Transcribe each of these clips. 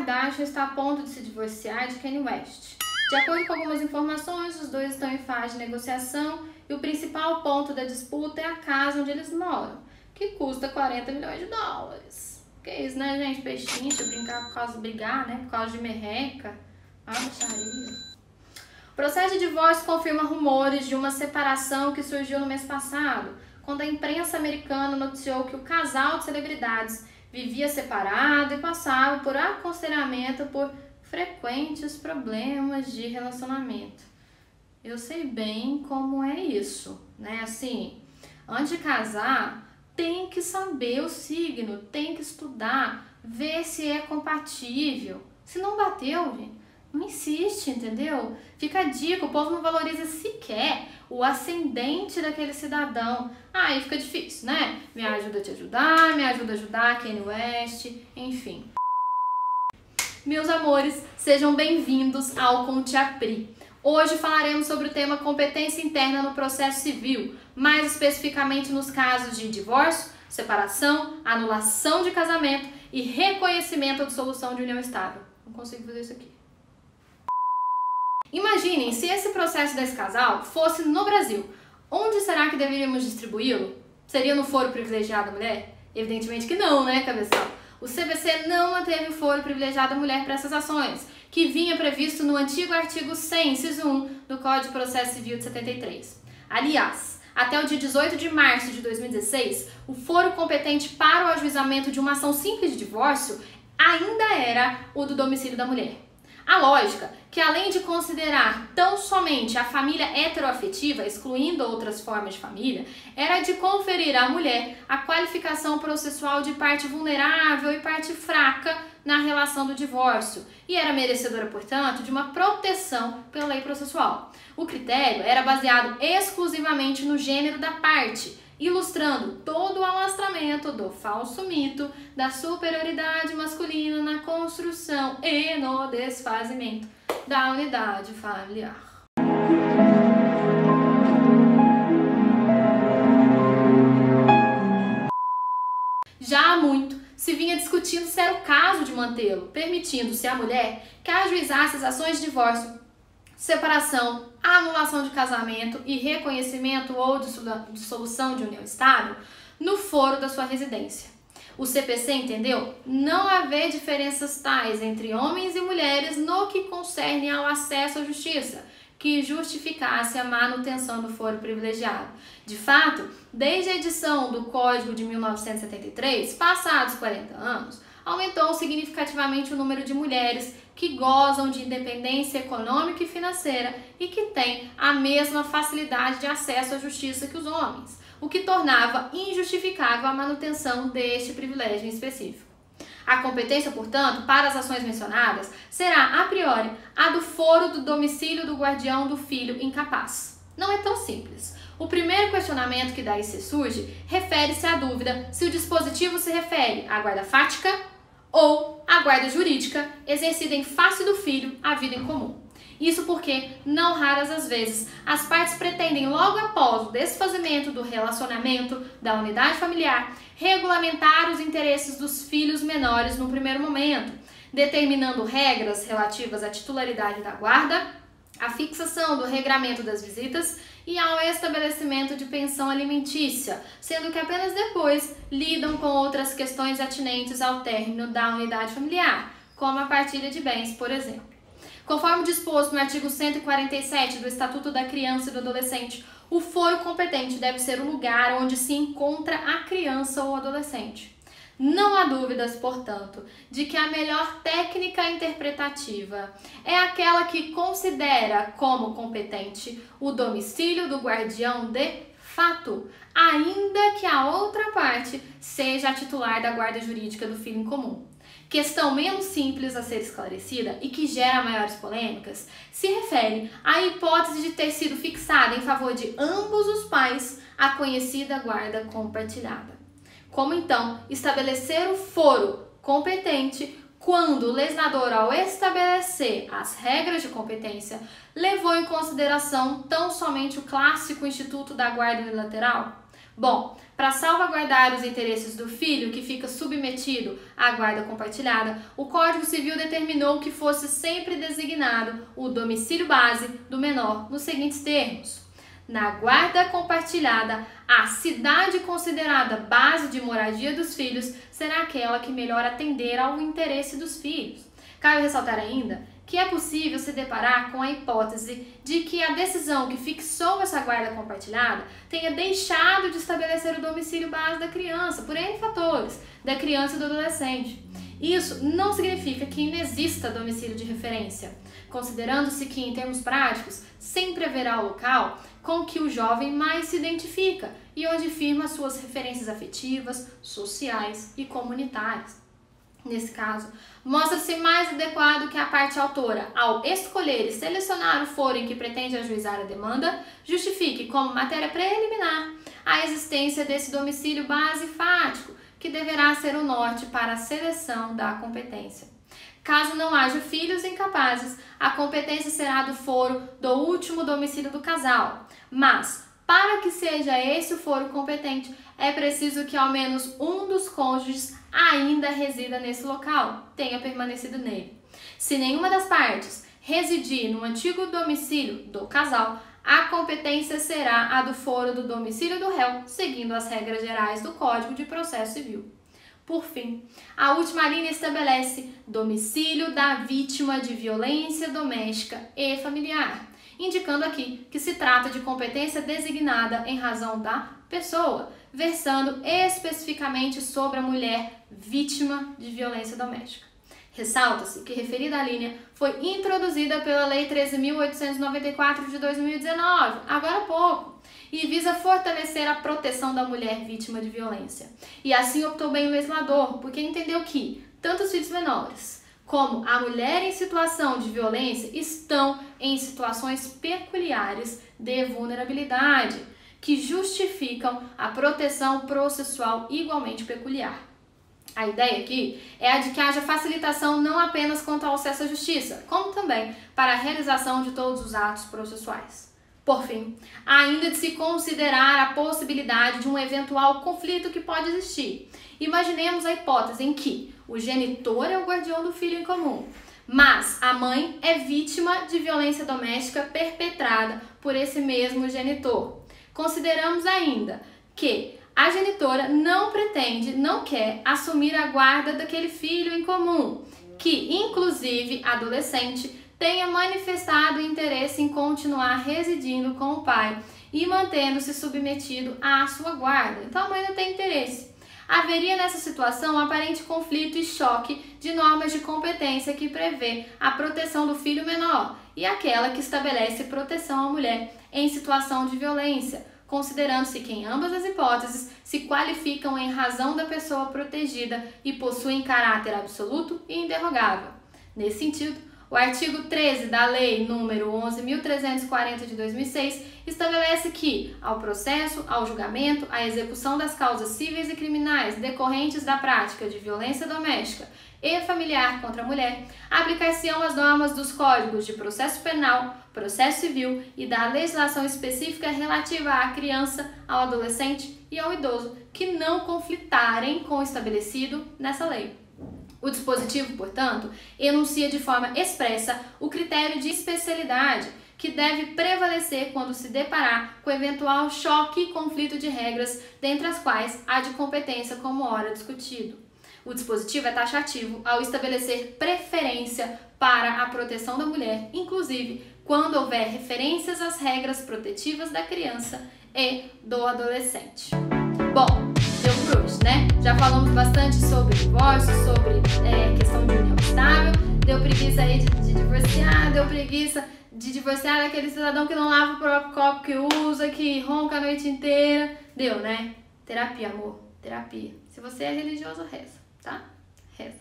Kardashian está a ponto de se divorciar de Kanye West. De acordo com algumas informações, os dois estão em fase de negociação e o principal ponto da disputa é a casa onde eles moram, que custa 40 milhões de dólares. Que isso, né, gente? Pechincha, brincar por causa de brigar, né? Por causa de merreca. Baixaria. O processo de divórcio confirma rumores de uma separação que surgiu no mês passado, quando a imprensa americana noticiou que o casal de celebridades vivia separado e passava por aconselhamento por frequentes problemas de relacionamento. Eu sei bem como é isso, né? Assim, antes de casar, tem que saber o signo, tem que estudar, ver se é compatível. Se não bateu, gente, não insiste, entendeu? Fica a dica, o povo não valoriza sequer o ascendente daquele cidadão. Aí fica difícil, né? Me ajuda a te ajudar, me ajuda a ajudar Kanye West, enfim. Meus amores, sejam bem-vindos ao Conte a Pri. Hoje falaremos sobre o tema competência interna no processo civil, mais especificamente nos casos de divórcio, separação, anulação de casamento e reconhecimento ou dissolução de união estável. Não consigo fazer isso aqui. Imaginem se esse processo desse casal fosse no Brasil. Onde será que deveríamos distribuí-lo? Seria no foro privilegiado da mulher? Evidentemente que não, né, cabeção? O CVC não manteve o foro privilegiado da mulher para essas ações, que vinha previsto no antigo artigo 100, inciso 1, do Código de Processo Civil de 73. Aliás, até o dia 18 de março de 2016, o foro competente para o ajuizamento de uma ação simples de divórcio ainda era o do domicílio da mulher. A lógica, que além de considerar tão somente a família heteroafetiva, excluindo outras formas de família, era de conferir à mulher a qualificação processual de parte vulnerável e parte fraca na relação do divórcio, e era merecedora, portanto, de uma proteção pela lei processual. O critério era baseado exclusivamente no gênero da parte, ilustrando todo o alastramento do falso mito da superioridade masculina na construção e no desfazimento da unidade familiar. Já há muito se vinha discutindo se era o caso de mantê-lo, permitindo-se à mulher que ajuizasse as ações de divórcio, separação, anulação de casamento e reconhecimento ou dissolução de união estável no foro da sua residência. O CPC entendeu não haver diferenças tais entre homens e mulheres no que concerne ao acesso à justiça, que justificasse a manutenção do foro privilegiado. De fato, desde a edição do Código de 1973, passados 40 anos, aumentou significativamente o número de mulheres que gozam de independência econômica e financeira e que têm a mesma facilidade de acesso à justiça que os homens, o que tornava injustificável a manutenção deste privilégio em específico. A competência, portanto, para as ações mencionadas será, a priori, a do foro do domicílio do guardião do filho incapaz. Não é tão simples. O primeiro questionamento que daí se surge refere-se à dúvida se o dispositivo se refere à guarda fática ou à guarda jurídica exercida em face do filho à vida em comum. Isso porque, não raras as vezes, as partes pretendem, logo após o desfazimento do relacionamento da unidade familiar, regulamentar os interesses dos filhos menores no primeiro momento, determinando regras relativas à titularidade da guarda, à fixação do regramento das visitas e ao estabelecimento de pensão alimentícia, sendo que apenas depois lidam com outras questões atinentes ao término da unidade familiar, como a partilha de bens, por exemplo. Conforme disposto no artigo 147 do Estatuto da Criança e do Adolescente, o foro competente deve ser o lugar onde se encontra a criança ou adolescente. Não há dúvidas, portanto, de que a melhor técnica interpretativa é aquela que considera como competente o domicílio do guardião de fato, ainda que a outra parte seja a titular da guarda jurídica do filho em comum. Questão menos simples a ser esclarecida e que gera maiores polêmicas se refere à hipótese de ter sido fixada em favor de ambos os pais a conhecida guarda compartilhada. Como então estabelecer o foro competente quando o legislador, ao estabelecer as regras de competência, levou em consideração tão somente o clássico instituto da guarda unilateral? Bom, para salvaguardar os interesses do filho que fica submetido à guarda compartilhada, o Código Civil determinou que fosse sempre designado o domicílio base do menor nos seguintes termos. Na guarda compartilhada, a cidade considerada base de moradia dos filhos será aquela que melhor atender ao interesse dos filhos. Cabe ressaltar ainda que é possível se deparar com a hipótese de que a decisão que fixou essa guarda compartilhada tenha deixado de estabelecer o domicílio base da criança, por N fatores, da criança e do adolescente. Isso não significa que inexista domicílio de referência, considerando-se que, em termos práticos, sempre haverá o local com que o jovem mais se identifica e onde firma suas referências afetivas, sociais e comunitárias. Nesse caso, mostra-se mais adequado que a parte autora, ao escolher e selecionar o foro em que pretende ajuizar a demanda, justifique como matéria preliminar a existência desse domicílio base fático, que deverá ser o norte para a seleção da competência. Caso não haja filhos incapazes, a competência será do foro do último domicílio do casal, mas para que seja esse o foro competente, é preciso que ao menos um dos cônjuges ainda resida nesse local, tenha permanecido nele. Se nenhuma das partes residir no antigo domicílio do casal, a competência será a do foro do domicílio do réu, seguindo as regras gerais do Código de Processo Civil. Por fim, a última linha estabelece domicílio da vítima de violência doméstica e familiar, indicando aqui que se trata de competência designada em razão da pessoa, versando especificamente sobre a mulher vítima de violência doméstica. Ressalta-se que referida linha foi introduzida pela Lei 13.894 de 2019, agora há pouco, e visa fortalecer a proteção da mulher vítima de violência. E assim optou bem o legislador, porque entendeu que tanto os filhos menores como a mulher em situação de violência estão em situações peculiares de vulnerabilidade, que justificam a proteção processual igualmente peculiar. A ideia aqui é a de que haja facilitação não apenas quanto ao acesso à justiça, como também para a realização de todos os atos processuais. Por fim, há ainda de se considerar a possibilidade de um eventual conflito que pode existir. Imaginemos a hipótese em que o genitor é o guardião do filho em comum, mas a mãe é vítima de violência doméstica perpetrada por esse mesmo genitor. Consideramos ainda que a genitora não quer assumir a guarda daquele filho em comum, que, inclusive, adolescente, tenha manifestado interesse em continuar residindo com o pai e mantendo-se submetido à sua guarda. Então, a mãe não tem interesse. Haveria nessa situação um aparente conflito e choque de normas de competência que prevê a proteção do filho menor e aquela que estabelece proteção à mulher em situação de violência, considerando-se que em ambas as hipóteses se qualificam em razão da pessoa protegida e possuem caráter absoluto e inderrogável. Nesse sentido, o artigo 13 da Lei nº 11.340 de 2006 estabelece que, ao processo, ao julgamento, à execução das causas cíveis e criminais decorrentes da prática de violência doméstica e familiar contra a mulher, aplicar-se-ão as normas dos Códigos de Processo Penal, Processo Civil e da legislação específica relativa à criança, ao adolescente e ao idoso, que não conflitarem com o estabelecido nessa lei. O dispositivo, portanto, enuncia de forma expressa o critério de especialidade que deve prevalecer quando se deparar com eventual choque e conflito de regras, dentre as quais há de competência como ora discutido. O dispositivo é taxativo ao estabelecer preferência para a proteção da mulher, inclusive quando houver referências às regras protetivas da criança e do adolescente. Bom, deu por hoje, né? Já falamos bastante sobre divórcio, sobre questão de união estável, deu preguiça aí de divorciar, deu preguiça de divorciar daquele cidadão que não lava o próprio copo que usa, que ronca a noite inteira. Deu, né? Terapia, amor. Terapia. Se você é religioso, reza, tá? Reza.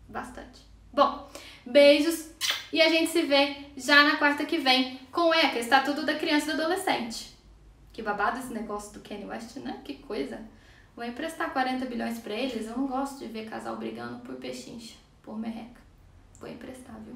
Bastante. Bom, beijos e a gente se vê já na quarta que vem com o ECA, Estatuto da Criança e do Adolescente. Que babado esse negócio do Kanye West, né? Que coisa. Vou emprestar 40 bilhões pra eles. Eu não gosto de ver casal brigando por pechincha, por merreca. Vou emprestar, viu?